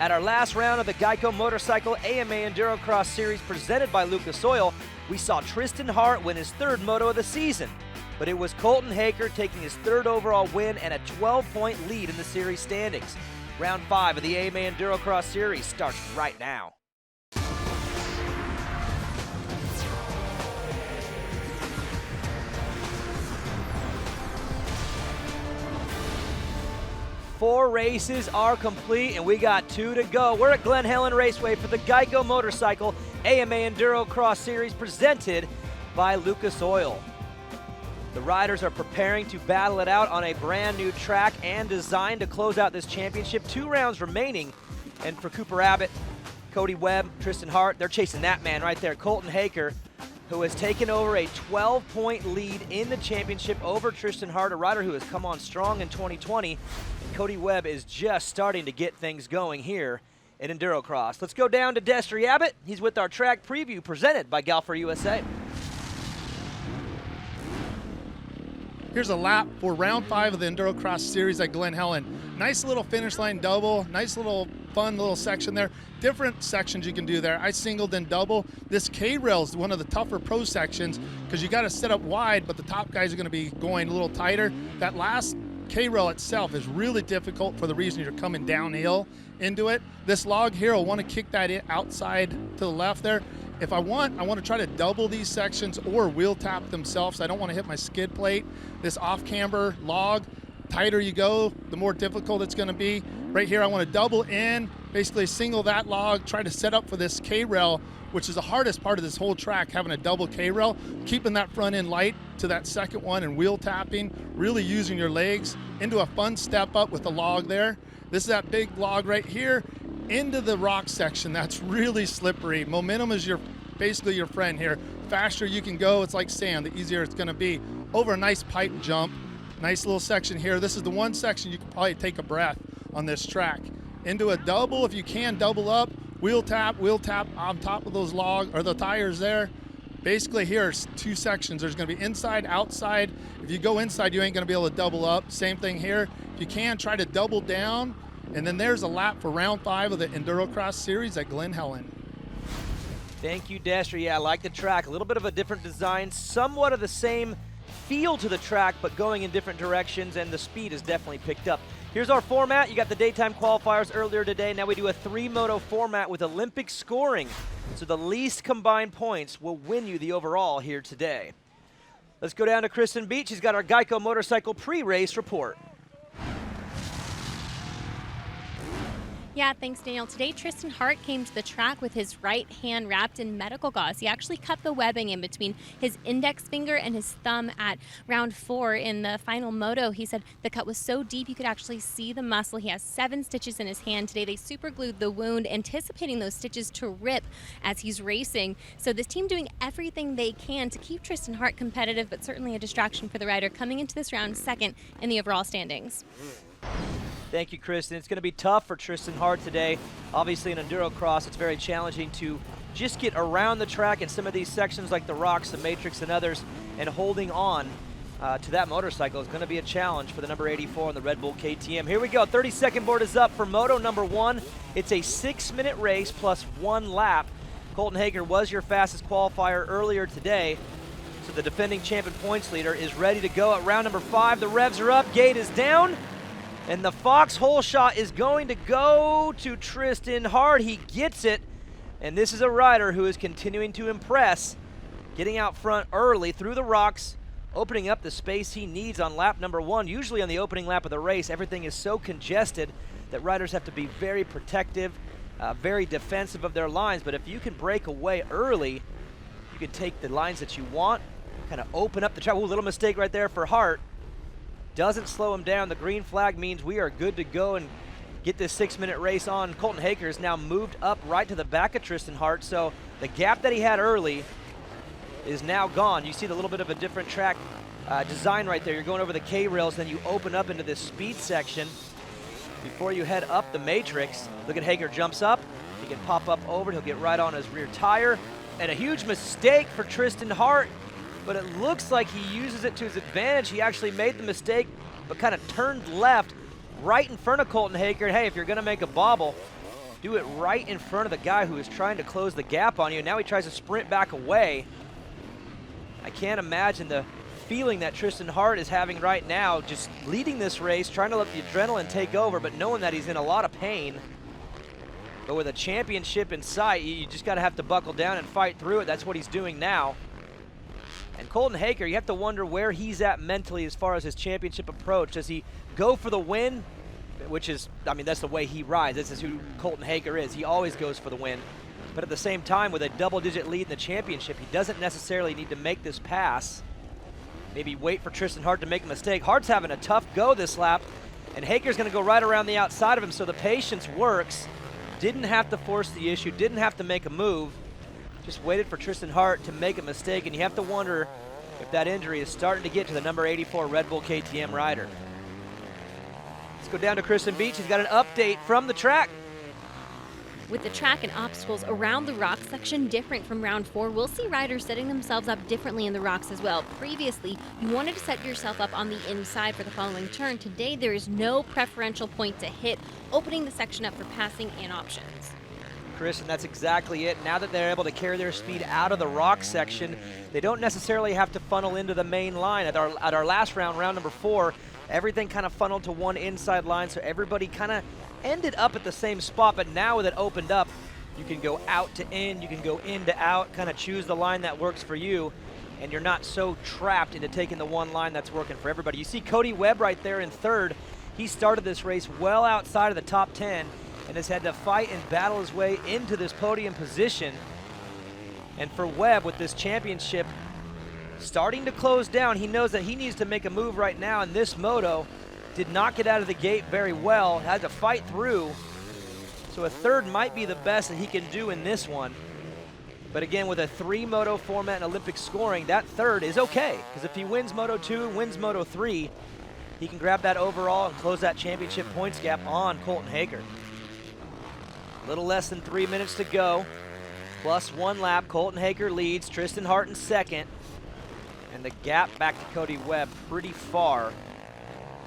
At our last round of the Geico Motorcycle AMA EnduroCross Series presented by Lucas Oil, we saw Tristan Hart win his third moto of the season. But it was Colton Haker taking his third overall win and a 12-point lead in the series standings. Round 5 of the AMA EnduroCross Series starts right now. Four races are complete, and we got 2 to go. We're at Glen Helen Raceway for the Geico Motorcycle AMA EnduroCross Series presented by Lucas Oil. The riders are preparing to battle it out on a brand new track and designed to close out this championship. 2 rounds remaining, and for Cooper Abbott, Cody Webb, Tristan Hart, they're chasing that man right there, Colton Haker, who has taken over a 12-point lead in the championship over Tristan Hart, a rider who has come on strong in 2020. Cody Webb is just starting to get things going here at EnduroCross. Let's go down to Destry Abbott. He's with our track preview presented by Graffunder USA. Here's a lap for round 5 of the EnduroCross Series at Glen Helen. Nice little finish line double, nice little fun little section there. Different sections you can do there. I singled and double. This K-rail is one of the tougher pro sections because you got to set up wide, but the top guys are going to be going a little tighter. That last K-rail itself is really difficult for the reason you're coming downhill into it. This log here, I'll want to kick that outside to the left there. If I want to try to double these sections or wheel tap themselves. I don't want to hit my skid plate. This off-camber log, tighter you go, the more difficult it's going to be. Right here, I want to double in, basically single that log, try to set up for this K-rail, which is the hardest part of this whole track, having a double K-rail, keeping that front end light to that second one and wheel tapping, really using your legs into a fun step up with the log there. This is that big log right here into the rock section. That's really slippery. Momentum is basically your friend here. Faster you can go, it's like sand, the easier it's gonna be. Over a nice pipe jump, nice little section here. This is the one section you can probably take a breath on this track. Into a double, if you can, double up, wheel tap on top of those log or the tires there. Basically here's 2 sections. There's gonna be inside, outside. If you go inside, you ain't gonna be able to double up. Same thing here. If you can, try to double down. And then there's a lap for round 5 of the EnduroCross Series at Glen Helen. Thank you, Destry. Yeah, I like the track. A little bit of a different design, somewhat of the same feel to the track, but going in different directions, and the speed is definitely picked up. Here's our format. You got the daytime qualifiers earlier today. Now we do a 3-moto format with Olympic scoring. So the least combined points will win you the overall here today. Let's go down to Kristen Beach. He's got our Geico Motorcycle pre-race report. Yeah, thanks, Daniel. Today, Tristan Hart came to the track with his right hand wrapped in medical gauze. He actually cut the webbing in between his index finger and his thumb at round 4 in the final moto. He said the cut was so deep you could actually see the muscle. He has 7 stitches in his hand. Today, they super glued the wound, anticipating those stitches to rip as he's racing. So this team doing everything they can to keep Tristan Hart competitive, but certainly a distraction for the rider coming into this round second in the overall standings. Thank you, Kristen. It's going to be tough for Tristan Hart today. Obviously, in EnduroCross, it's very challenging to just get around the track in some of these sections like the rocks, the matrix, and others, and holding on to that motorcycle is going to be a challenge for the number 84 on the Red Bull KTM. Here we go. 30-second board is up for Moto number 1. It's a 6-minute race plus 1 lap. Colton Haker was your fastest qualifier earlier today. So the defending champion points leader is ready to go at round number 5. The revs are up, gate is down. And the foxhole shot is going to go to Tristan Hart. He gets it. And this is a rider who is continuing to impress, getting out front early through the rocks, opening up the space he needs on lap number 1. Usually on the opening lap of the race, everything is so congested that riders have to be very protective, very defensive of their lines. But if you can break away early, you can take the lines that you want, kind of open up the track. Ooh, little mistake right there for Hart. Doesn't slow him down. The green flag means we are good to go and get this 6-minute race on. Colton Haker has now moved up right to the back of Tristan Hart, so the gap that he had early is now gone. You see the little bit of a different track design right there. You're going over the K-rails, then you open up into this speed section before you head up the matrix. Look at Haker jumps up. He can pop up over. He'll get right on his rear tire. And a huge mistake for Tristan Hart, but it looks like he uses it to his advantage. He actually made the mistake, but kind of turned left right in front of Colton Haker. Hey, if you're going to make a bobble, do it right in front of the guy who is trying to close the gap on you. Now he tries to sprint back away. I can't imagine the feeling that Tristan Hart is having right now, just leading this race, trying to let the adrenaline take over, but knowing that he's in a lot of pain. But with a championship in sight, you just got to have to buckle down and fight through it. That's what he's doing now. And Colton Haker, you have to wonder where he's at mentally as far as his championship approach. Does he go for the win? Which is, I mean, that's the way he rides. This is who Colton Haker is. He always goes for the win. But at the same time, with a double-digit lead in the championship, he doesn't necessarily need to make this pass. Maybe wait for Tristan Hart to make a mistake. Hart's having a tough go this lap, and Haker's going to go right around the outside of him, so the patience works. Didn't have to force the issue, didn't have to make a move. Just waited for Tristan Hart to make a mistake, and you have to wonder if that injury is starting to get to the number 84 Red Bull KTM rider. Let's go down to Kristen Beach. He's got an update from the track. With the track and obstacles around the rock section different from round 4, we'll see riders setting themselves up differently in the rocks as well. Previously, you wanted to set yourself up on the inside for the following turn. Today, there is no preferential point to hit, opening the section up for passing and options. Chris, and that's exactly it. Now that they're able to carry their speed out of the rock section, they don't necessarily have to funnel into the main line. At our last round, round number 4, everything kind of funneled to one inside line, so everybody kind of ended up at the same spot. But now with it opened up, you can go out to in, you can go in to out, kind of choose the line that works for you, and you're not so trapped into taking the one line that's working for everybody. You see Cody Webb right there in 3rd. He started this race well outside of the top 10 and has had to fight and battle his way into this podium position. And for Webb, with this championship starting to close down, he knows that he needs to make a move right now, and this moto did not get out of the gate very well, had to fight through. So a 3rd might be the best that he can do in this one. But again, with a 3-moto format and Olympic scoring, that 3rd is okay, because if he wins Moto 2, wins Moto 3, he can grab that overall and close that championship points gap on Colton Haker. A little less than 3 minutes to go. Plus 1 lap, Colton Haker leads, Tristan Hart in 2nd. And the gap back to Cody Webb pretty far.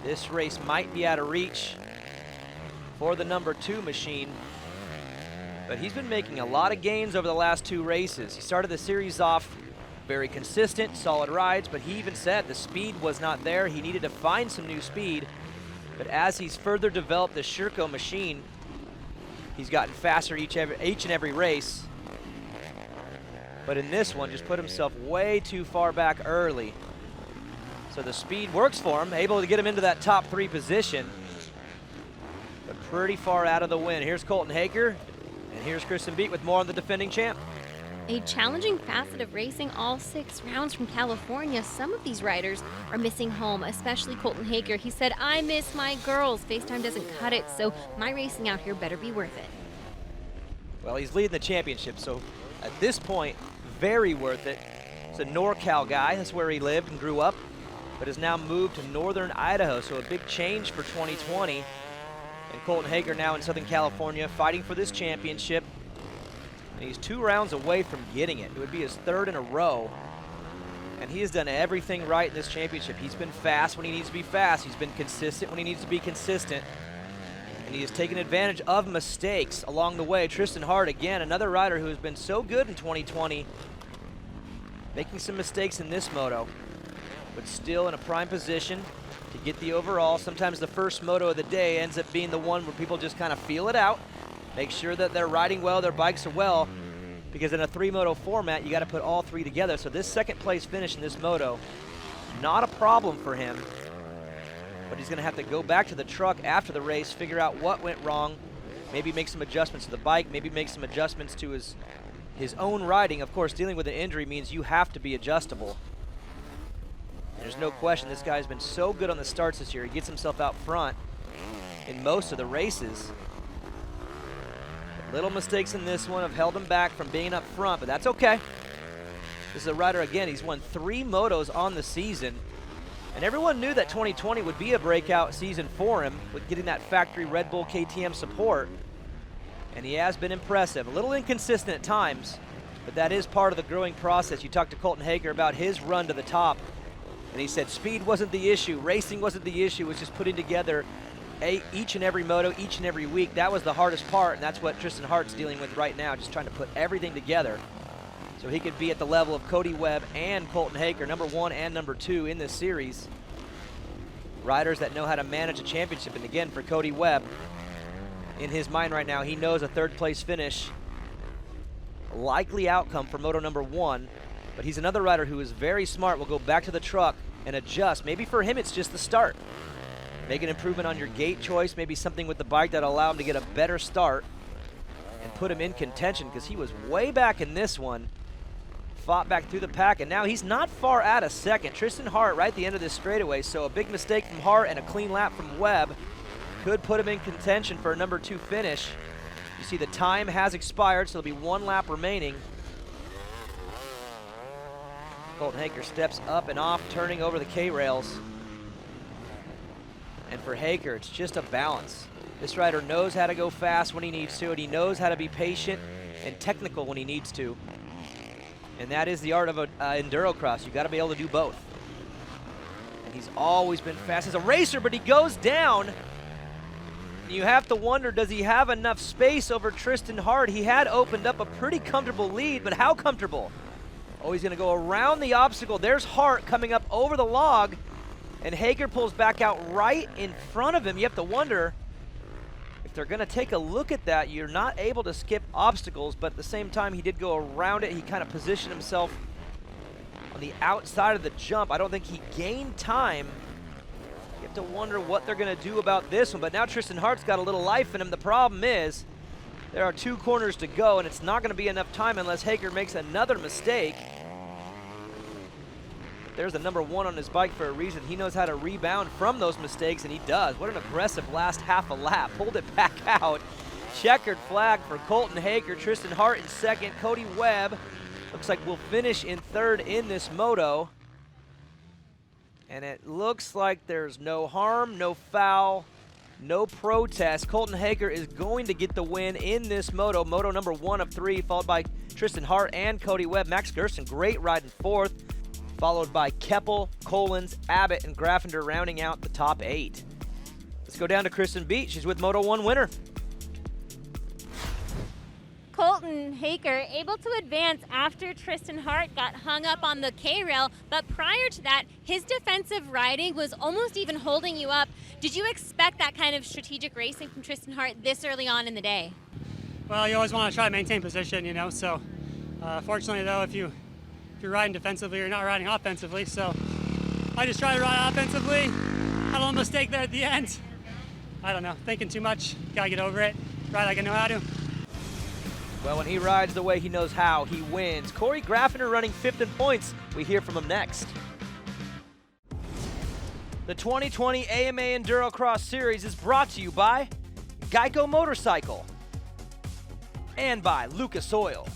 This race might be out of reach for the number 2 machine. But he's been making a lot of gains over the last 2 races. He started the series off very consistent, solid rides, but he even said the speed was not there. He needed to find some new speed. But as he's further developed the Sherco machine, he's gotten faster each and every race. But in this one, just put himself way too far back early. So the speed works for him, able to get him into that top 3 position. But pretty far out of the win. Here's Colton Haker, and here's Kristen Beat with more on the defending champ. A challenging facet of racing all 6 rounds from California. Some of these riders are missing home, especially Colton Haker. He said, "I miss my girls. FaceTime doesn't cut it, so my racing out here better be worth it." Well, he's leading the championship, so at this point, very worth it. He's a NorCal guy. That's where he lived and grew up, but has now moved to northern Idaho, so a big change for 2020. And Colton Haker now in Southern California fighting for this championship. And he's 2 rounds away from getting it. It would be his 3rd in a row. And he has done everything right in this championship. He's been fast when he needs to be fast. He's been consistent when he needs to be consistent. And he has taken advantage of mistakes along the way. Tristan Hart, again, another rider who has been so good in 2020, making some mistakes in this moto, but still in a prime position to get the overall. Sometimes the first moto of the day ends up being the one where people just kind of feel it out, make sure that they're riding well, their bikes are well, because in a 3-moto format, you got to put all 3 together. So this 2nd place finish in this moto, not a problem for him, but he's going to have to go back to the truck after the race, figure out what went wrong, maybe make some adjustments to the bike, maybe make some adjustments to his own riding. Of course, dealing with an injury means you have to be adjustable. There's no question this guy's been so good on the starts this year. He gets himself out front in most of the races. Little mistakes in this one have held him back from being up front, but that's okay. This is a rider, again, he's won 3 motos on the season. And everyone knew that 2020 would be a breakout season for him with getting that factory Red Bull KTM support. And he has been impressive. A little inconsistent at times, but that is part of the growing process. You talked to Colton Haker about his run to the top, and he said speed wasn't the issue, racing wasn't the issue, it was just putting together each and every moto, each and every week. That was the hardest part, and that's what Tristan Hart's dealing with right now, just trying to put everything together so he could be at the level of Cody Webb and Colton Haker, number 1 and number 2 in this series. Riders that know how to manage a championship, and again, for Cody Webb, in his mind right now, he knows a 3rd place finish, likely outcome for moto number 1, but he's another rider who is very smart, will go back to the truck and adjust. Maybe for him it's just the start. Make an improvement on your gate choice, maybe something with the bike that'll allow him to get a better start and put him in contention, because he was way back in this one, fought back through the pack, and now he's not far out of second. Tristan Hart right at the end of this straightaway, so a big mistake from Hart and a clean lap from Webb could put him in contention for a number 2 finish. You see the time has expired, so there'll be 1 lap remaining. Colton Haker steps up and off, turning over the K-rails. And for Haker, it's just a balance. This rider knows how to go fast when he needs to, and he knows how to be patient and technical when he needs to. And that is the art of EnduroCross. You got to be able to do both. And he's always been fast as a racer, but he goes down. You have to wonder, does he have enough space over Tristan Hart? He had opened up a pretty comfortable lead, but how comfortable? Oh, he's going to go around the obstacle. There's Hart coming up over the log, and Haker pulls back out right in front of him. You have to wonder if they're going to take a look at that. You're not able to skip obstacles, but at the same time, he did go around it. He kind of positioned himself on the outside of the jump. I don't think he gained time. You have to wonder what they're going to do about this one, but now Tristan Hart's got a little life in him. The problem is there are 2 corners to go, and it's not going to be enough time unless Haker makes another mistake. There's the number 1 on his bike for a reason. He knows how to rebound from those mistakes, and he does. What an aggressive last half a lap. Pulled it back out. Checkered flag for Colton Haker. Tristan Hart in second. Cody Webb looks like we'll finish in 3rd in this moto. And it looks like there's no harm, no foul, no protest. Colton Haker is going to get the win in this moto. Moto number 1 of 3, followed by Tristan Hart and Cody Webb. Max Gerson, great ride in 4th. Followed by Keppel, Collins, Abbott, and Graffunder rounding out the top 8. Let's go down to Kristen Beat. She's with Moto 1 winner. Colton Haker able to advance after Tristan Hart got hung up on the K-rail, but prior to that, his defensive riding was almost even holding you up. Did you expect that kind of strategic racing from Tristan Hart this early on in the day? Well, you always want to try to maintain position, you know, so fortunately though, if you're riding defensively, you're not riding offensively, so I just try to ride offensively. Had a little mistake there at the end. I don't know, thinking too much, gotta get over it, ride like I know how to. Well, when he rides the way he knows how, he wins. Corey Graffunder running 5th in points. We hear from him next. The 2020 AMA EnduroCross Series is brought to you by Geico Motorcycle and by Lucas Oil.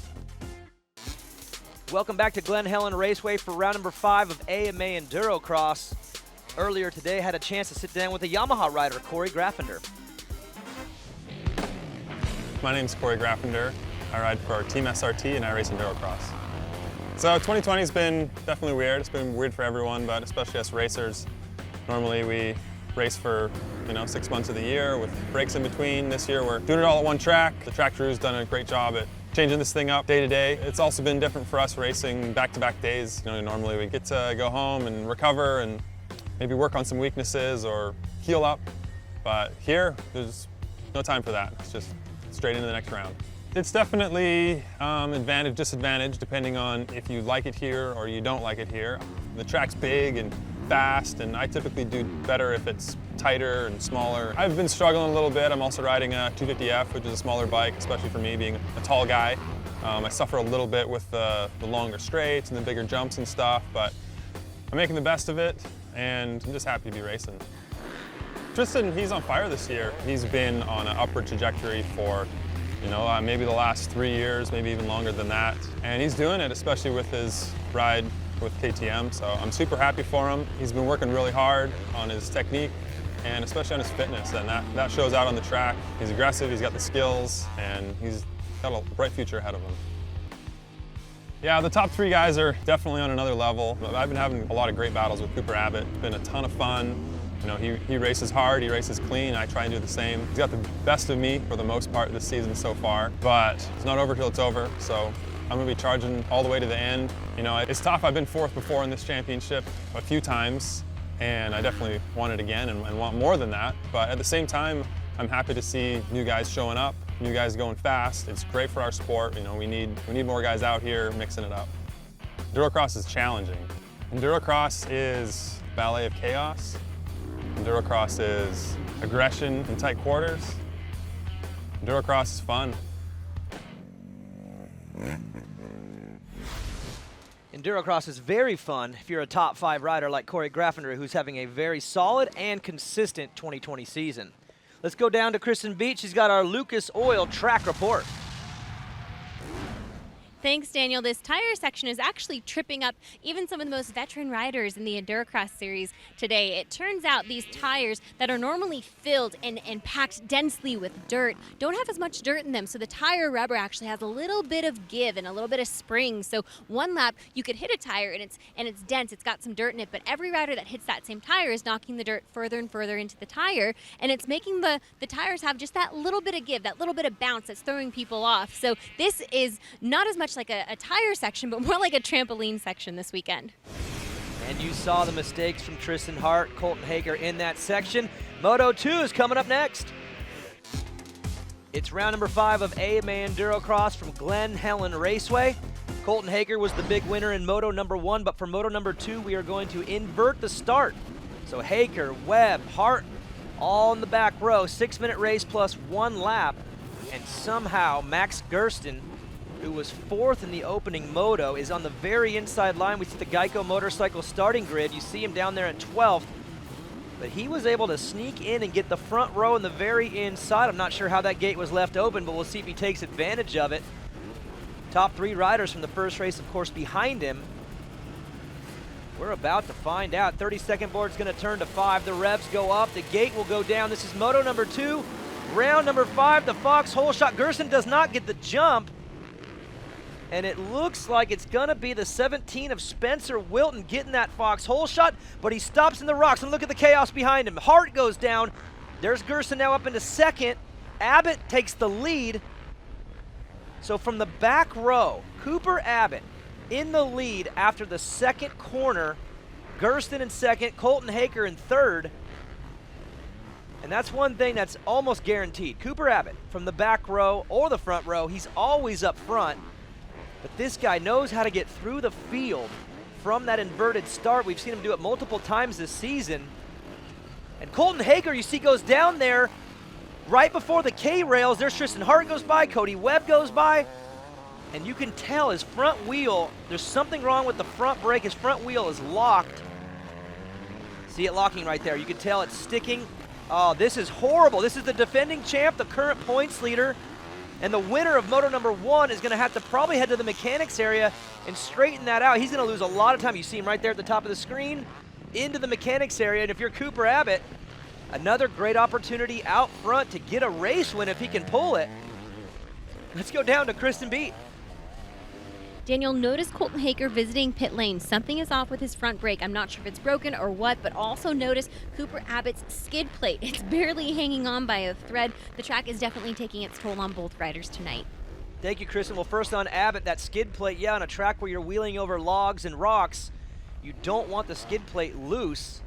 Welcome back to Glen Helen Raceway for round number 5 of AMA EnduroCross. Earlier today, had a chance to sit down with a Yamaha rider, Corey Graffunder. My name's Corey Graffunder. I ride for Team SRT and I race EnduroCross. So 2020 has been definitely weird. It's been weird for everyone, but especially us racers. Normally we race for 6 months of the year with breaks in between. This year we're doing it all at one track. The track crew's done a great job at changing this thing up day to day. It's also been different for us racing back-to-back days. Normally we get to go home and recover and maybe work on some weaknesses or heal up. But here, there's no time for that. It's just straight into the next round. It's definitely advantage, disadvantage, depending on if you like it here or you don't like it here. The track's big and fast, and I typically do better if it's tighter and smaller. I've been struggling a little bit. I'm also riding a 250F, which is a smaller bike, especially for me being a tall guy. I suffer a little bit with the longer straights and the bigger jumps and stuff, but I'm making the best of it, and I'm just happy to be racing. Tristan, he's on fire this year. He's been on an upward trajectory for maybe the last 3 years, maybe even longer than that. And he's doing it, especially with his ride with KTM, so I'm super happy for him. He's been working really hard on his technique and especially on his fitness, and that shows out on the track. He's aggressive, he's got the skills, and he's got a bright future ahead of him. Yeah, the top 3 guys are definitely on another level. I've been having a lot of great battles with Cooper Abbott. It's been a ton of fun. You know, he races hard, he races clean, I try and do the same. He's got the best of me for the most part this season so far, but it's not over till it's over, so I'm gonna be charging all the way to the end. You know, it's tough. I've been fourth before in this championship a few times, and I definitely want it again and want more than that. But at the same time, I'm happy to see new guys showing up, new guys going fast. It's great for our sport. You know, we need more guys out here mixing it up. EnduroCross is challenging. EnduroCross is ballet of chaos. EnduroCross is aggression in tight quarters. EnduroCross is fun. EnduroCross is very fun if you're a top 5 rider like Corey Graffunder, who's having a very solid and consistent 2020 season. Let's go down to Kristen Beach. She's got our Lucas Oil track report. Thanks, Daniel. This tire section is actually tripping up even some of the most veteran riders in the EnduroCross series today. It turns out these tires that are normally filled and packed densely with dirt don't have as much dirt in them, so the tire rubber actually has a little bit of give and a little bit of spring. So one lap you could hit a tire and it's dense, it's got some dirt in it, but every rider that hits that same tire is knocking the dirt further and further into the tire, and it's making the tires have just that little bit of give, that little bit of bounce that's throwing people off. So this is not as much like a tire section, but more like a trampoline section this weekend. And you saw the mistakes from Tristan Hart, Colton Hager in that section. Moto 2 is coming up next. It's round number 5 of AMA EnduroCross from Glen Helen Raceway. Colton Hager was the big winner in Moto number 1, but for Moto number 2, we are going to invert the start. So Hager, Webb, Hart, all in the back row, 6-minute race plus 1 lap. And somehow Max Gersten, who was 4th in the opening moto, is on the very inside line. We see the Geico motorcycle starting grid. You see him down there at 12th. But he was able to sneak in and get the front row in the very inside. I'm not sure how that gate was left open, but we'll see if he takes advantage of it. Top 3 riders from the first race, of course, behind him. We're about to find out. 30-second board's going to turn to 5. The revs go up. The gate will go down. This is Moto number 2. Round number 5, the Fox hole shot. Gersten does not get the jump. And it looks like it's going to be the 17 of Spencer Wilton getting that Fox hole shot, but he stops in the rocks, and look at the chaos behind him. Hart goes down. There's Gersten now up into 2nd. Abbott takes the lead. So from the back row, Cooper Abbott in the lead after the 2nd corner. Gersten in 2nd, Colton Hager in 3rd. And that's one thing that's almost guaranteed. Cooper Abbott from the back row or the front row, he's always up front. But this guy knows how to get through the field from that inverted start. We've seen him do it multiple times this season. And Colton Hager, you see, goes down there right before the K-rails. There's Tristan Hart goes by, Cody Webb goes by. And you can tell his front wheel, there's something wrong with the front brake. His front wheel is locked. See it locking right there. You can tell it's sticking. Oh, this is horrible. This is the defending champ, the current points leader. And the winner of Moto number 1 is going to have to probably head to the mechanics area and straighten that out. He's going to lose a lot of time. You see him right there at the top of the screen, into the mechanics area. And if you're Cooper Abbott, another great opportunity out front to get a race win if he can pull it. Let's go down to Kristen Beat. Daniel, notice Colton Hager visiting pit lane. Something is off with his front brake. I'm not sure if it's broken or what, but also notice Cooper Abbott's skid plate. It's barely hanging on by a thread. The track is definitely taking its toll on both riders tonight. Thank you, Kristen. Well, first on Abbott, that skid plate, yeah, on a track where you're wheeling over logs and rocks, you don't want the skid plate loose.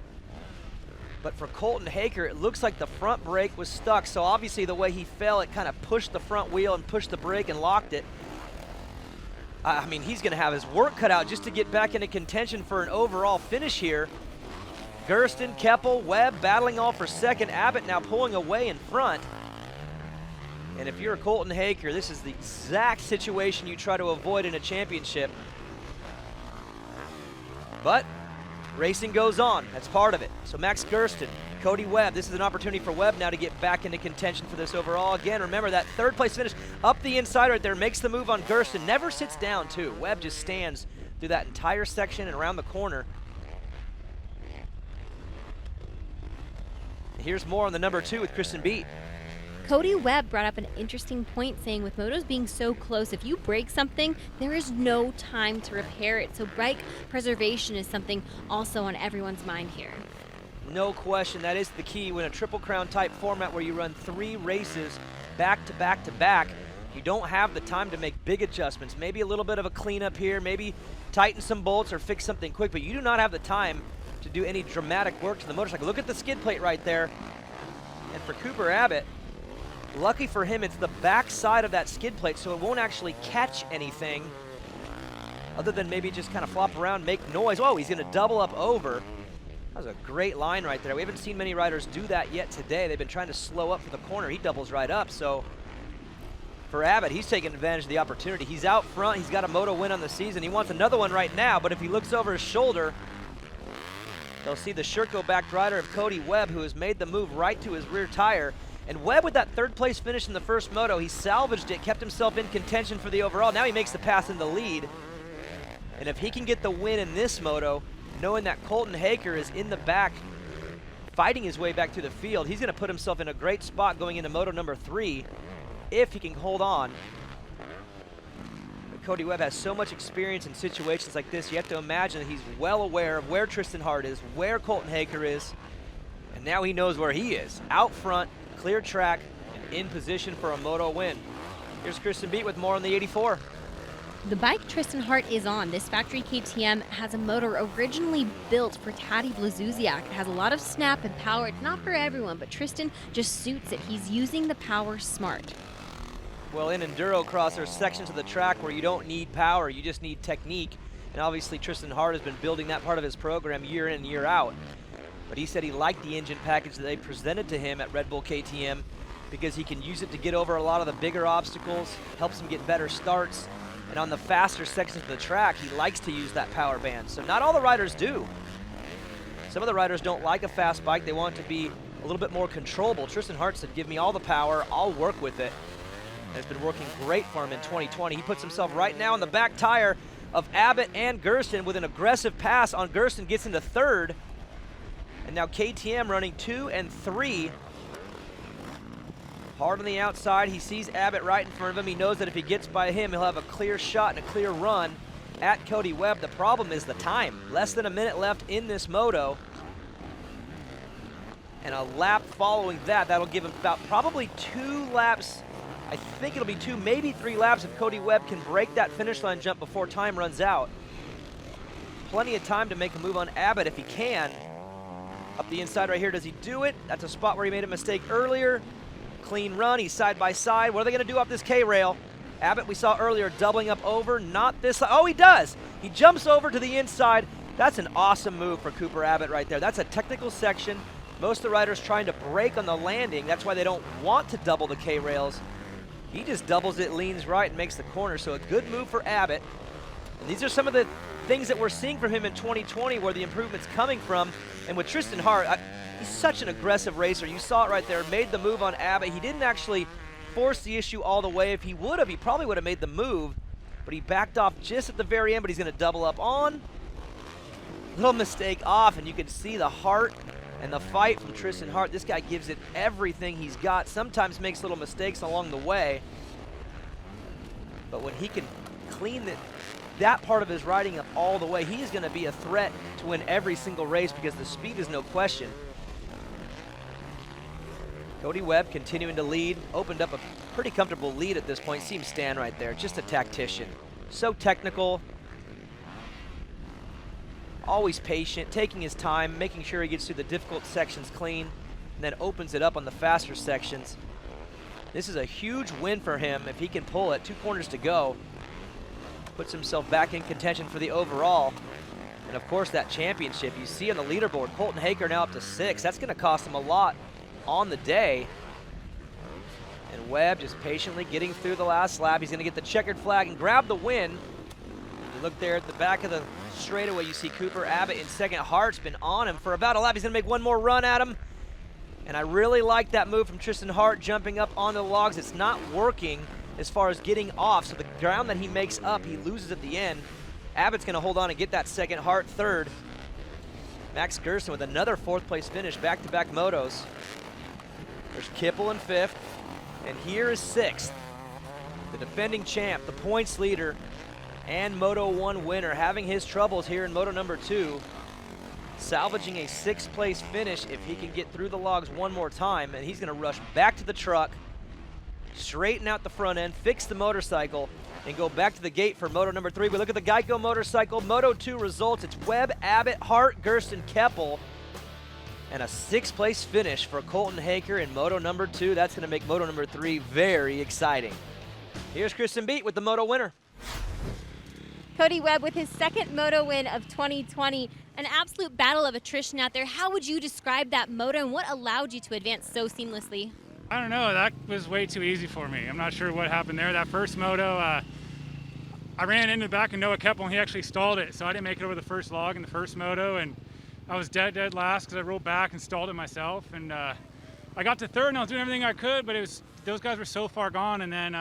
But for Colton Hager, it looks like the front brake was stuck. So obviously the way he fell, it kind of pushed the front wheel and pushed the brake and locked it. I mean, he's going to have his work cut out just to get back into contention for an overall finish here. Gersten, Keppel, Webb battling all for 2nd. Abbott now pulling away in front. And if you're a Colton Hager, this is the exact situation you try to avoid in a championship. But racing goes on. That's part of it. So Max Gersten, Cody Webb. This is an opportunity for Webb now to get back into contention for this overall. Again, remember that 3rd place finish up the inside right there, makes the move on Gersten. Never sits down, too. Webb just stands through that entire section and around the corner. Here's more on the number 2 with Kristen Beat. Cody Webb brought up an interesting point, saying with motos being so close, if you break something, there is no time to repair it. So bike preservation is something also on everyone's mind here. No question, that is the key. When a Triple Crown type format where you run 3 races back to back to back, you don't have the time to make big adjustments. Maybe a little bit of a cleanup here, maybe tighten some bolts or fix something quick, but you do not have the time to do any dramatic work to the motorcycle. Look at the skid plate right there. And for Cooper Abbott, lucky for him, it's the back side of that skid plate, so it won't actually catch anything other than maybe just kind of flop around, make noise. Oh, he's gonna double up over. That was a great line right there. We haven't seen many riders do that yet today. They've been trying to slow up for the corner. He doubles right up, so for Abbott, he's taking advantage of the opportunity. He's out front, he's got a Moto win on the season. He wants another one right now, but if he looks over his shoulder, they'll see the Sherco backed rider of Cody Webb, who has made the move right to his rear tire. And Webb, with that 3rd place finish in the first Moto, he salvaged it, kept himself in contention for the overall. Now he makes the pass in the lead. And if he can get the win in this Moto, knowing that Colton Haker is in the back, fighting his way back through the field, he's gonna put himself in a great spot going into Moto number 3, if he can hold on. But Cody Webb has so much experience in situations like this, you have to imagine that he's well aware of where Tristan Hart is, where Colton Haker is, and now he knows where he is. Out front, clear track, and in position for a Moto win. Here's Kristen Beat with more on the 84. The bike Tristan Hart is on, this factory KTM, has a motor originally built for Taddy Blazusiak. It has a lot of snap and power. It's not for everyone, but Tristan just suits it. He's using the power smart. Well, in EnduroCross, there's sections of the track where you don't need power, you just need technique. And obviously Tristan Hart has been building that part of his program year in and year out. But he said he liked the engine package that they presented to him at Red Bull KTM because he can use it to get over a lot of the bigger obstacles, helps him get better starts. And on the faster sections of the track, he likes to use that power band. So not all the riders do. Some of the riders don't like a fast bike. They want it to be a little bit more controllable. Tristan Hart said, give me all the power, I'll work with it. And it's been working great for him in 2020. He puts himself right now on the back tire of Abbott and Gersten with an aggressive pass on Gersten, gets into 3rd. And now KTM running 2 and 3. Hard on the outside, he sees Abbott right in front of him. He knows that if he gets by him, he'll have a clear shot and a clear run at Cody Webb. The problem is the time. Less than a minute left in this Moto. And a lap following that, that'll give him about probably 2 laps. I think it'll be 2, maybe 3 laps if Cody Webb can break that finish line jump before time runs out. Plenty of time to make a move on Abbott if he can. Up the inside right here, does he do it? That's a spot where he made a mistake earlier. Clean run, he's side by side. What are they gonna do off this K-rail? Abbott, we saw earlier, doubling up over, not this side. Oh, he does! He jumps over to the inside. That's an awesome move for Cooper Abbott right there. That's a technical section. Most of the riders trying to brake on the landing. That's why they don't want to double the K-rails. He just doubles it, leans right, and makes the corner. So a good move for Abbott. And these are some of the things that we're seeing from him in 2020 where the improvement's coming from. And with Tristan Hart, he's such an aggressive racer. You saw it right there, made the move on Abbott. He didn't actually force the issue all the way. If he would have, he probably would have made the move, but he backed off just at the very end, but he's gonna double up on. Little mistake off, and you can see the heart and the fight from Tristan Hart. This guy gives it everything he's got, sometimes makes little mistakes along the way, but when he can clean that part of his riding up all the way, he is gonna be a threat to win every single race because the speed is no question. Cody Webb continuing to lead, opened up a pretty comfortable lead at this point. See him stand right there, just a tactician. So technical, always patient, taking his time, making sure he gets through the difficult sections clean, and then opens it up on the faster sections. This is a huge win for him if he can pull it. 2 corners to go. Puts himself back in contention for the overall. And of course that championship, you see on the leaderboard, Colton Haker now up to 6. That's gonna cost him a lot on the day. And Webb just patiently getting through the last lap. He's gonna get the checkered flag and grab the win. You look there at the back of the straightaway, you see Cooper Abbott in second. Hart's been on him for about a lap. He's gonna make one more run at him. And I really like that move from Tristan Hart, jumping up onto the logs. It's not working as far as getting off, so the ground that he makes up, he loses at the end. Abbott's gonna hold on and get that second, Hart third. Max Gersten with another 4th place finish, back-to-back motos. There's Kippel in 5th, and here is 6th. The defending champ, the points leader, and Moto 1 winner, having his troubles here in Moto number 2. salvaging a 6th place finish if he can get through the logs one more time, and he's gonna rush back to the truck, straighten out the front end, fix the motorcycle, and go back to the gate for Moto number 3. We look at the Geico motorcycle. Moto 2 results. It's Webb, Abbott, Hart, Gersten, Keppel, and a 6th place finish for Colton Haker in Moto number 2. That's going to make Moto number 3 very exciting. Here's Kristen Beat with the Moto winner. Cody Webb with his 2nd Moto win of 2020. An absolute battle of attrition out there. How would you describe that Moto, and what allowed you to advance so seamlessly? I don't know, that was way too easy for me. I'm not sure what happened there. That first moto, I ran into the back of Noah Keppel and he actually stalled it, so I didn't make it over the first log in the first moto, and I was dead last because I rolled back and stalled it myself. And I got to 3rd and I was doing everything I could, but those guys were so far gone. And then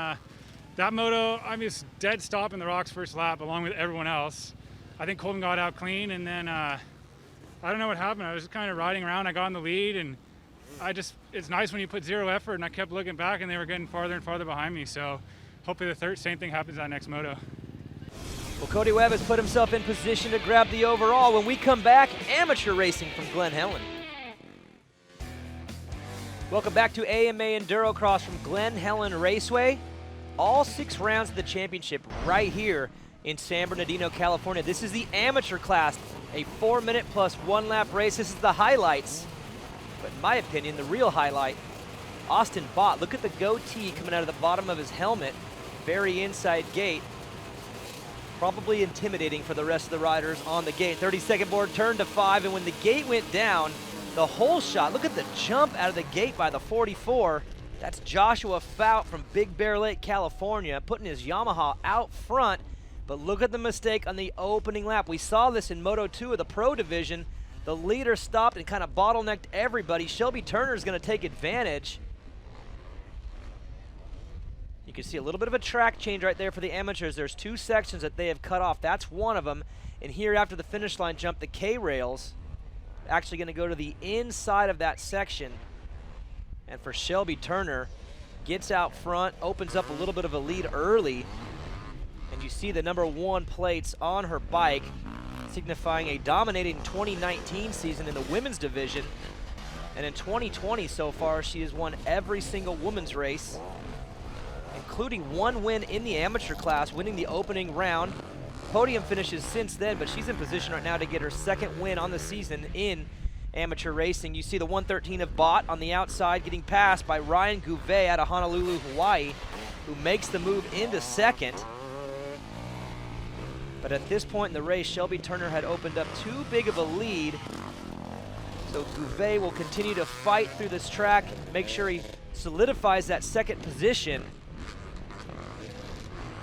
that moto, I was dead stop in the rocks first lap along with everyone else. I think Colton got out clean, and then I don't know what happened. I was just kind of riding around. I got in the lead, and it's nice when you put 0 effort, and I kept looking back and they were getting farther and farther behind me. So hopefully the same thing happens that next moto. Well, Cody Webb has put himself in position to grab the overall. When we come back, amateur racing from Glen Helen. Welcome back to AMA EnduroCross from Glen Helen Raceway. All 6 rounds of the championship right here in San Bernardino, California. This is the amateur class, a 4-minute plus 1 lap race. This is the highlights. But in my opinion, the real highlight, Austin Bott. Look at the goatee coming out of the bottom of his helmet. Very inside gate. Probably intimidating for the rest of the riders on the gate. 32nd board turned to 5, and when the gate went down, the whole shot, look at the jump out of the gate by the 44. That's Joshua Fout from Big Bear Lake, California, putting his Yamaha out front. But look at the mistake on the opening lap. We saw this in Moto 2 of the Pro Division. The leader stopped and kind of bottlenecked everybody. Shelby Turner is going to take advantage. You can see a little bit of a track change right there for the amateurs. There's 2 sections that they have cut off. That's one of them. And here after the finish line jump, the K-rails actually going to go to the inside of that section. And for Shelby Turner, gets out front, opens up a little bit of a lead early. And you see the number 1 plates on her bike, signifying a dominating 2019 season in the women's division. And in 2020 so far, she has won every single women's race, including 1 win in the amateur class, winning the opening round. Podium finishes since then, but she's in position right now to get her 2nd win on the season in amateur racing. You see the 113 of Bott on the outside getting passed by Ryan Gouvet out of Honolulu, Hawaii, who makes the move into 2nd. But at this point in the race, Shelby Turner had opened up too big of a lead. So Gouvet will continue to fight through this track, make sure he solidifies that 2nd position.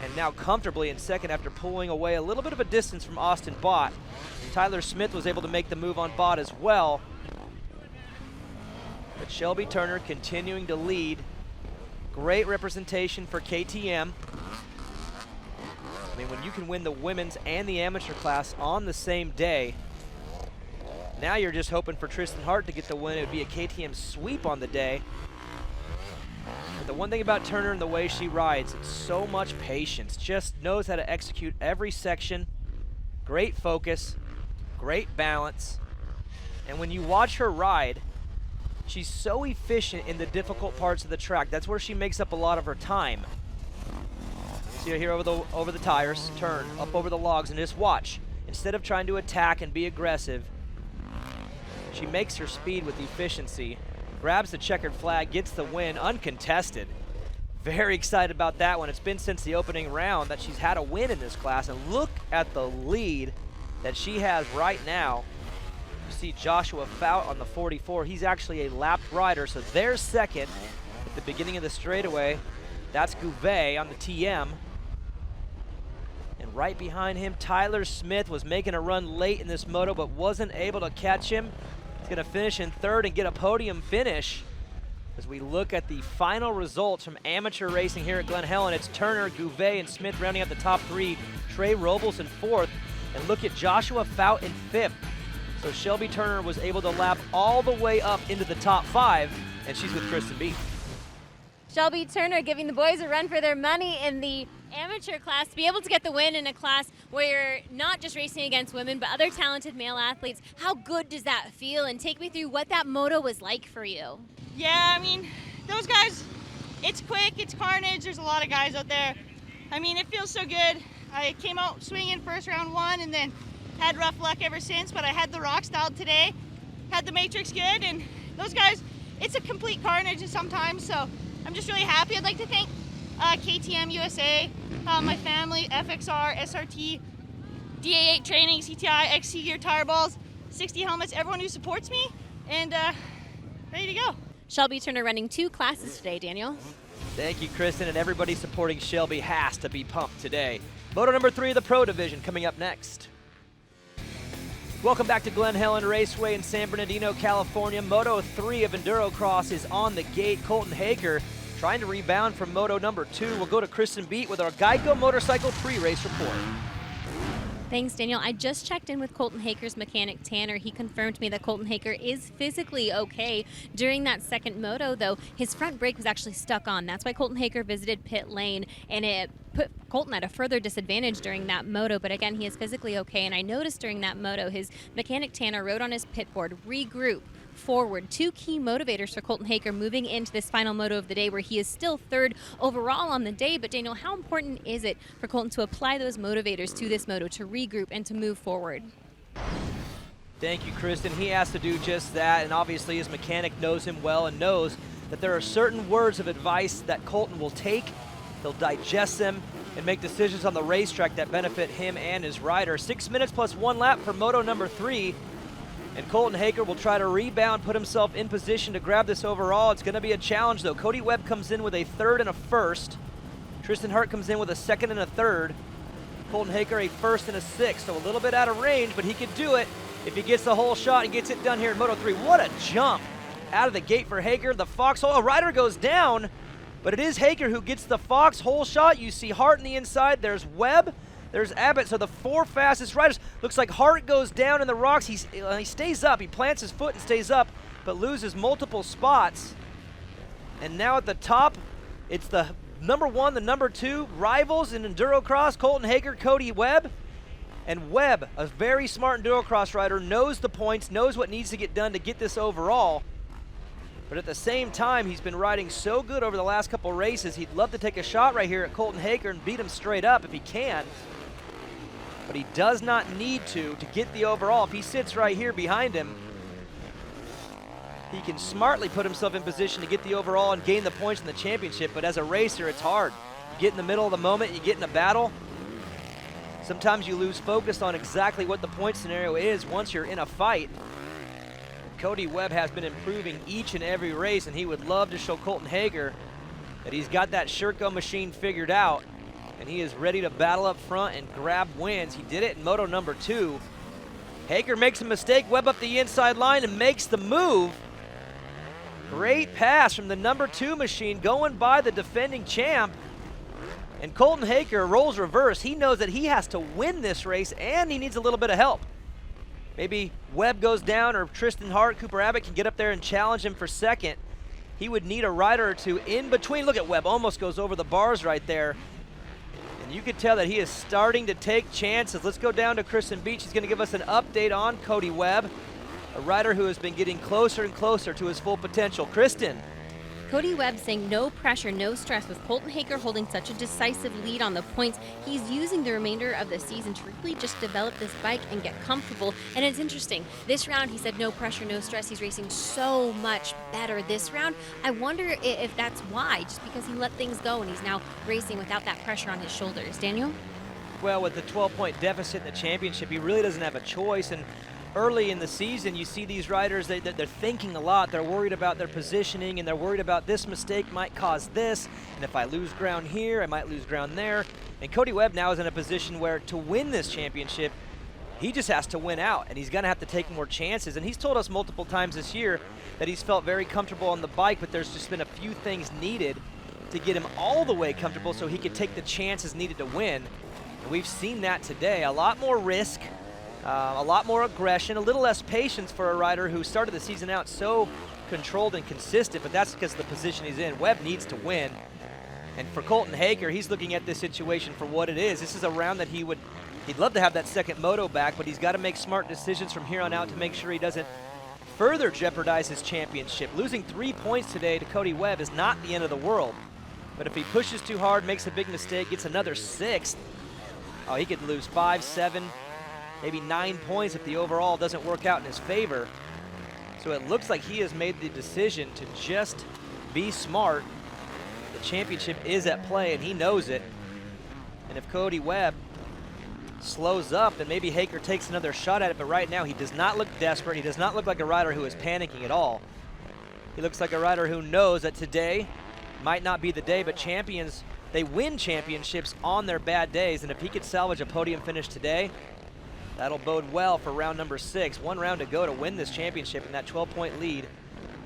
And now comfortably in 2nd after pulling away a little bit of a distance from Austin Bott. Tyler Smith was able to make the move on Bott as well. But Shelby Turner continuing to lead. Great representation for KTM. I mean, when you can win the women's and the amateur class on the same day, now you're just hoping for Tristan Hart to get the win. It would be a KTM sweep on the day. But the one thing about Turner and the way she rides, it's so much patience. Just knows how to execute every section. Great focus, great balance. And when you watch her ride, she's so efficient in the difficult parts of the track. That's where she makes up a lot of her time. See her here over the tires, turn up over the logs, and just watch. Instead of trying to attack and be aggressive, she makes her speed with efficiency, grabs the checkered flag, gets the win, uncontested. Very excited about that one. It's been since the opening round that she's had a win in this class, and look at the lead that she has right now. You see Joshua Fout on the 44. He's actually a lapped rider, so there's 2nd at the beginning of the straightaway. That's Gouvet on the TM. And right behind him, Tyler Smith was making a run late in this moto, but wasn't able to catch him. He's gonna finish in 3rd and get a podium finish. As we look at the final results from amateur racing here at Glen Helen, it's Turner, Gouvet, and Smith rounding out the top 3. Trey Robles in 4th. And look at Joshua Fout in 5th. So Shelby Turner was able to lap all the way up into the top 5, and she's with Kristen Beat. Shelby Turner giving the boys a run for their money in the amateur class. To be able to get the win in a class where you're not just racing against women, but other talented male athletes, how good does that feel? And take me through what that moto was like for you. Yeah, I mean, those guys, it's quick, it's carnage, there's a lot of guys out there. I mean, it feels so good. I came out swinging first round 1 and then had rough luck ever since, but I had the rock style today, had the matrix good, and those guys, it's a complete carnage sometimes, so I'm just really happy. I'd like to thank KTM USA, my family, FXR, SRT, DA8 Training, CTI, XC Gear Tire Balls, 60 Helmets, everyone who supports me, and ready to go. Shelby Turner running 2 classes today, Daniel. Thank you, Kristen, and everybody supporting Shelby has to be pumped today. Moto number 3 of the Pro Division coming up next. Welcome back to Glen Helen Raceway in San Bernardino, California. Moto 3 of EnduroCross is on the gate. Colton Haker trying to rebound from Moto number 2. We'll go to Kristen Beat with our Geico Motorcycle pre-race report. Thanks, Daniel. I just checked in with Colton Haker's mechanic, Tanner. He confirmed to me that Colton Haker is physically okay. During that second moto, though, his front brake was actually stuck on. That's why Colton Haker visited pit lane, and it put Colton at a further disadvantage during that moto. But again, he is physically okay, and I noticed during that moto, his mechanic, Tanner, wrote on his pit board, regroup, forward. 2 key motivators for Colton Haker moving into this final moto of the day, where he is still 3rd overall on the day. But Daniel, how important is it for Colton to apply those motivators to this moto, to regroup and to move forward? Thank you, Kristen. He has to do just that, and obviously his mechanic knows him well and knows that there are certain words of advice that Colton will take. He'll digest them and make decisions on the racetrack that benefit him and his rider. 6 minutes plus 1 lap for Moto number 3. And Colton Haker will try to rebound, put himself in position to grab this overall. It's going to be a challenge, though. Cody Webb comes in with a 3rd and a 1st. Tristan Hart comes in with a 2nd and a 3rd. Colton Haker a 1st and a 6th, so a little bit out of range, but he could do it if he gets the whole shot and gets it done here in Moto 3. What a jump out of the gate for Haker. The foxhole, a rider goes down, but it is Haker who gets the foxhole shot. You see Hart on the inside. There's Webb. There's Abbott, so the 4 fastest riders. Looks like Hart goes down in the rocks. He stays up. He plants his foot and stays up, but loses multiple spots. And now at the top, it's the number 1, the number 2 rivals in EnduroCross, Colton Haker, Cody Webb. And Webb, a very smart EnduroCross rider, knows the points, knows what needs to get done to get this overall. But at the same time, he's been riding so good over the last couple races. He'd love to take a shot right here at Colton Haker and beat him straight up if he can. But he does not need to get the overall. If he sits right here behind him, he can smartly put himself in position to get the overall and gain the points in the championship. But as a racer, it's hard. You get in the middle of the moment, you get in a battle. Sometimes you lose focus on exactly what the point scenario is once you're in a fight. Cody Webb has been improving each and every race, and he would love to show Colton Haker that he's got that Sherco machine figured out. And he is ready to battle up front and grab wins. He did it in Moto number 2. Haker makes a mistake, Webb up the inside line and makes the move. Great pass from the number 2 machine going by the defending champ. And Colton Haker rolls reverse. He knows that he has to win this race and he needs a little bit of help. Maybe Webb goes down or Tristan Hart, Cooper Abbott can get up there and challenge him for 2nd. He would need a rider or 2 in between. Look at Webb, almost goes over the bars right there. And you can tell that he is starting to take chances. Let's go down to Kristen Beach. He's going to give us an update on Cody Webb, a rider who has been getting closer and closer to his full potential. Kristen. Cody Webb saying no pressure, no stress. With Colton Haker holding such a decisive lead on the points, he's using the remainder of the season to really just develop this bike and get comfortable. And it's interesting. This round, he said no pressure, no stress. He's racing so much better this round. I wonder if that's why, just because he let things go and he's now racing without that pressure on his shoulders. Daniel? Well, with the 12-point deficit in the championship, he really doesn't have a choice. And early in the season, you see these riders, they're thinking a lot. They're worried about their positioning, and they're worried about this mistake might cause this, and if I lose ground here, I might lose ground there. And Cody Webb now is in a position where to win this championship, he just has to win out, and he's going to have to take more chances. And he's told us multiple times this year that he's felt very comfortable on the bike, but there's just been a few things needed to get him all the way comfortable so he could take the chances needed to win. And we've seen that today. A lot more risk, a lot more aggression, a little less patience for a rider who started the season out so controlled and consistent, but that's because of the position he's in. Webb needs to win. And for Colton Haker, he's looking at this situation for what it is. This is a round that he'd love to have that second moto back, but he's got to make smart decisions from here on out to make sure he doesn't further jeopardize his championship. Losing 3 points today to Cody Webb is not the end of the world. But if he pushes too hard, makes a big mistake, gets another 6th, oh, he could lose 5, 7, maybe 9 points if the overall doesn't work out in his favor. So it looks like he has made the decision to just be smart. The championship is at play, and he knows it. And if Cody Webb slows up, then maybe Haker takes another shot at it, but right now he does not look desperate. He does not look like a rider who is panicking at all. He looks like a rider who knows that today might not be the day, but champions, they win championships on their bad days, and if he could salvage a podium finish today, that'll bode well for round number 6. 1 round to go to win this championship, and that 12-point lead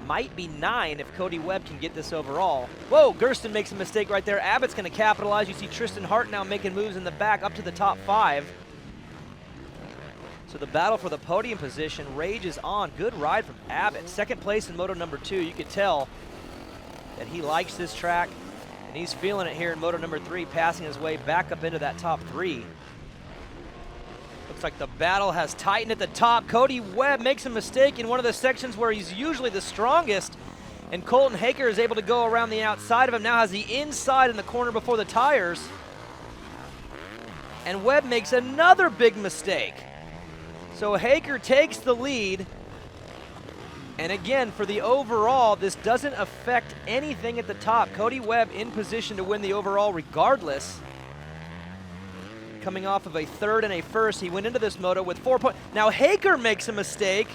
might be 9 if Cody Webb can get this overall. Whoa, Gersten makes a mistake right there. Abbott's going to capitalize. You see Tristan Hart now making moves in the back up to the top 5. So the battle for the podium position rages on. Good ride from Abbott. Second place in Moto number 2. You could tell that he likes this track, and he's feeling it here in Moto number 3, passing his way back up into that top 3. Looks like the battle has tightened at the top. Cody Webb makes a mistake in one of the sections where he's usually the strongest, and Colton Haker is able to go around the outside of him. Now has the inside in the corner before the tires. And Webb makes another big mistake. So Haker takes the lead. And again, for the overall, this doesn't affect anything at the top. Cody Webb in position to win the overall regardless. Coming off of a 3rd and a 1st, he went into this moto with 4 points. Now Haker makes a mistake,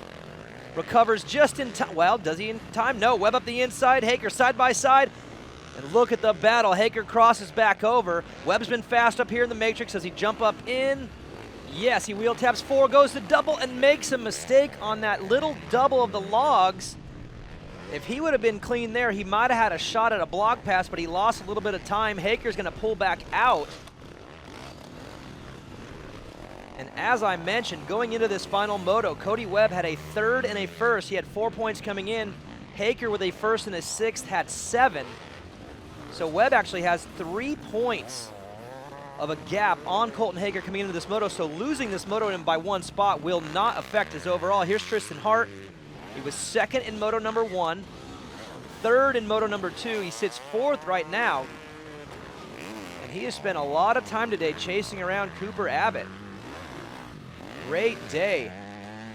recovers just in time. Well, does he in time? No, Webb up the inside, Haker side by side. And look at the battle. Haker crosses back over. Webb's been fast up here in the matrix. Does he jump up in? Yes, he wheel taps 4, goes to double, and makes a mistake on that little double of the logs. If he would have been clean there, he might have had a shot at a block pass, but he lost a little bit of time. Haker's going to pull back out. And as I mentioned, going into this final moto, Cody Webb had a 3rd and a 1st. He had 4 points coming in. Haker with a 1st and a 6th had 7. So Webb actually has 3 points of a gap on Colton Haker coming into this moto, so losing this moto in by 1 spot will not affect his overall. Here's Tristan Hart. He was 2nd in moto number 1, 3rd in moto number 2. He sits 4th right now, and he has spent a lot of time today chasing around Cooper Abbott. Great day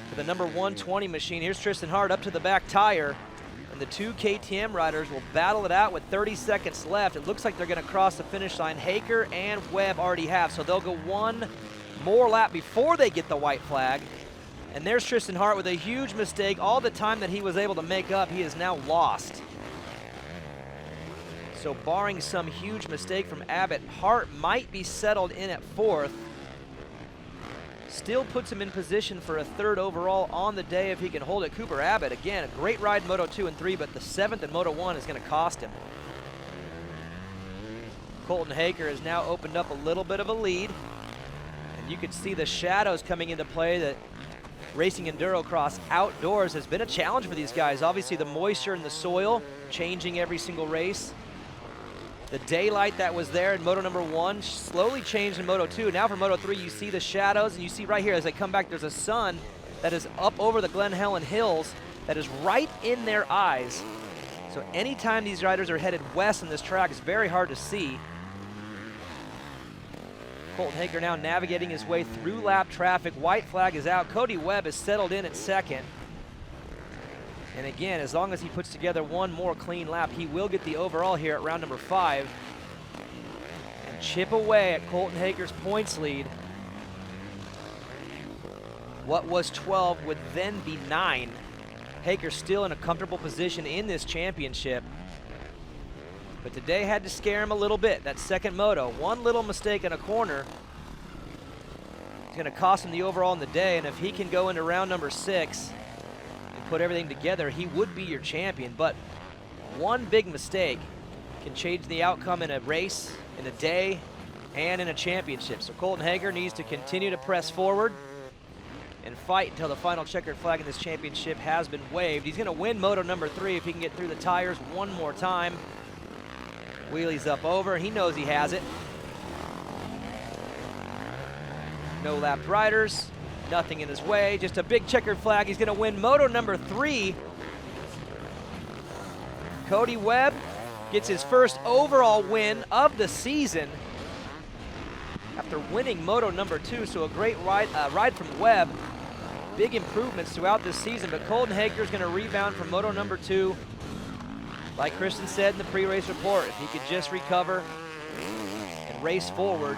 for the number 120 machine. Here's Tristan Hart up to the back tire. And the 2 KTM riders will battle it out with 30 seconds left. It looks like they're going to cross the finish line. Haker and Webb already have, so they'll go 1 more lap before they get the white flag. And there's Tristan Hart with a huge mistake. All the time that he was able to make up, he is now lost. So barring some huge mistake from Abbott, Hart might be settled in at 4th. Still puts him in position for a 3rd overall on the day if he can hold it. Cooper Abbott, again, a great ride in Moto 2 and 3, but the 7th in Moto 1 is going to cost him. Colton Haker has now opened up a little bit of a lead, and you can see the shadows coming into play. That racing EnduroCross outdoors has been a challenge for these guys. Obviously the moisture in the soil changing every single race. The daylight that was there in Moto number 1 slowly changed in Moto 2. Now for Moto 3, you see the shadows, and you see right here as they come back, there's a sun that is up over the Glen Helen Hills that is right in their eyes. So anytime these riders are headed west on this track, it's very hard to see. Colton Haker now navigating his way through lap traffic. White flag is out. Cody Webb is settled in at 2nd. And again, as long as he puts together 1 more clean lap, he will get the overall here at round number 5. And chip away at Colton Haker's points lead. What was 12 would then be 9. Haker still in a comfortable position in this championship. But today had to scare him a little bit. That 2nd moto, 1 little mistake in a corner is going to cost him the overall in the day. And if he can go into round number 6, put everything together, he would be your champion. But 1 big mistake can change the outcome in a race, in a day, and in a championship. So Colton Haker needs to continue to press forward. and fight until the final checkered flag in this championship has been waved. He's going to win Moto number 3 if he can get through the tires one more time. Wheelies up over. He knows he has it. No lapped riders. Nothing in his way. Just a big checkered flag. He's going to win Moto number 3. Cody Webb gets his first overall win of the season after winning Moto number 2, so a great ride from Webb. Big improvements throughout this season, but Colton Haker's going to rebound from Moto number 2. Like Kristen said in the pre-race report, if he could just recover and race forward,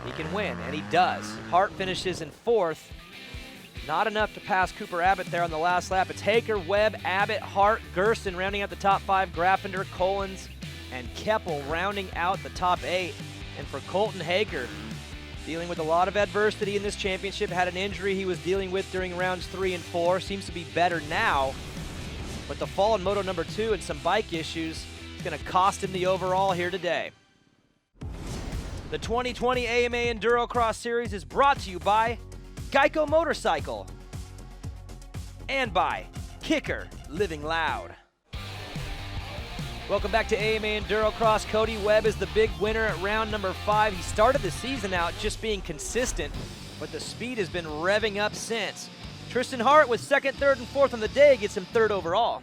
he can win, and he does. Hart finishes in 4th. Not enough to pass Cooper Abbott there on the last lap. It's Haker, Webb, Abbott, Hart, Gersten rounding out the top 5, Graffunder, Collins, and Keppel rounding out the top 8. And for Colton Haker, dealing with a lot of adversity in this championship, had an injury he was dealing with during rounds 3 and 4, seems to be better now. But the fall in Moto number 2 and some bike issues is going to cost him the overall here today. The 2020 AMA EnduroCross Series is brought to you by Geico Motorcycle and by Kicker Living Loud. Welcome back to AMA EnduroCross. Cody Webb is the big winner at round number 5. He started the season out just being consistent, but the speed has been revving up since. Tristan Hart with 2nd, 3rd, and 4th on the day gets him 3rd overall.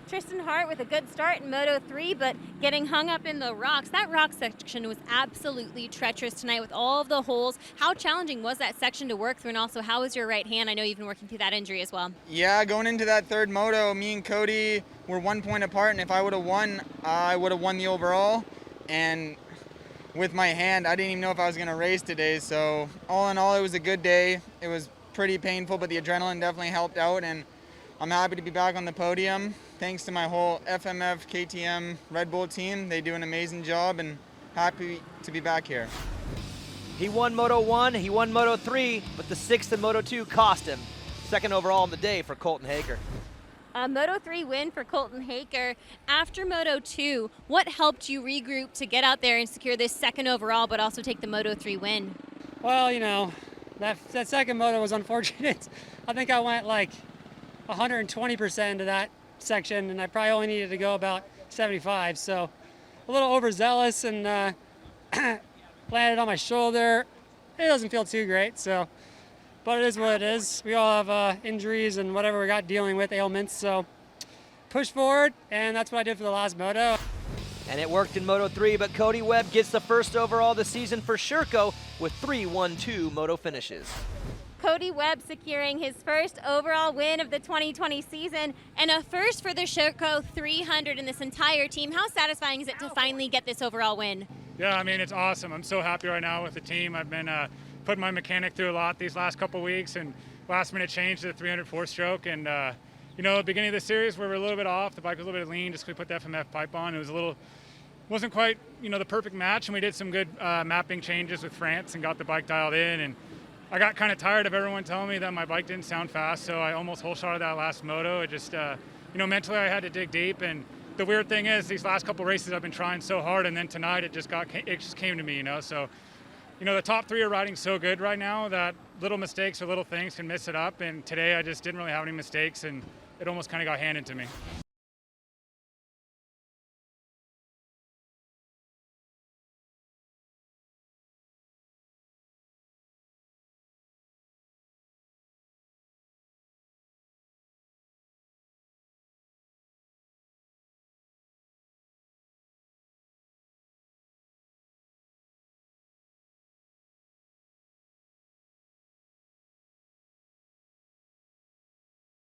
Tristan Hart with a good start in Moto 3, but getting hung up in the rocks. That rock section was absolutely treacherous tonight with all of the holes. How challenging was that section to work through, and also how was your right hand? I know you've been working through that injury as well. Yeah, going into that 3rd moto, me and Cody were 1 point apart, and if I would have won, I would have won the overall. And with my hand, I didn't even know if I was going to race today. So all in all, it was a good day. It was pretty painful, but the adrenaline definitely helped out, and I'm happy to be back on the podium. Thanks to my whole FMF, KTM, Red Bull team. They do an amazing job, and happy to be back here. He won Moto 1, he won Moto 3, but the 6th in Moto 2 cost him. 2nd overall on the day for Colton Haker. A Moto 3 win for Colton Haker. After Moto 2, what helped you regroup to get out there and secure this 2nd overall, but also take the Moto 3 win? Well, you know, that 2nd moto was unfortunate. I think I went like 120% into that section, and I probably only needed to go about 75, so a little overzealous, and landed on my shoulder. It doesn't feel too great, so, but it is what it is. We all have injuries and whatever we got dealing with, ailments, so push forward, and that's what I did for the last moto. And it worked in Moto 3, but Cody Webb gets the 1st overall this season for Sherco with 3-1-2 Moto finishes. Cody Webb securing his 1st overall win of the 2020 season and a first for the Sherco 300 in this entire team. How satisfying is it to finally get this overall win? Yeah, I mean, it's awesome. I'm so happy right now with the team. I've been putting my mechanic through a lot these last couple weeks, and last minute change to the 300 4-stroke. And, you know, at the beginning of the series, we were a little bit off. The bike was a little bit lean just because we put the FMF pipe on. It was wasn't quite, you know, the perfect match, and we did some good mapping changes with France and got the bike dialed in. And I got kind of tired of everyone telling me that my bike didn't sound fast, so I almost whole shotted that last moto. It just, you know, mentally I had to dig deep, and the weird thing is these last couple races I've been trying so hard, and then tonight it just came to me, you know. So, you know, the top 3 are riding so good right now that little mistakes or little things can mess it up, and today I just didn't really have any mistakes, and it almost kind of got handed to me.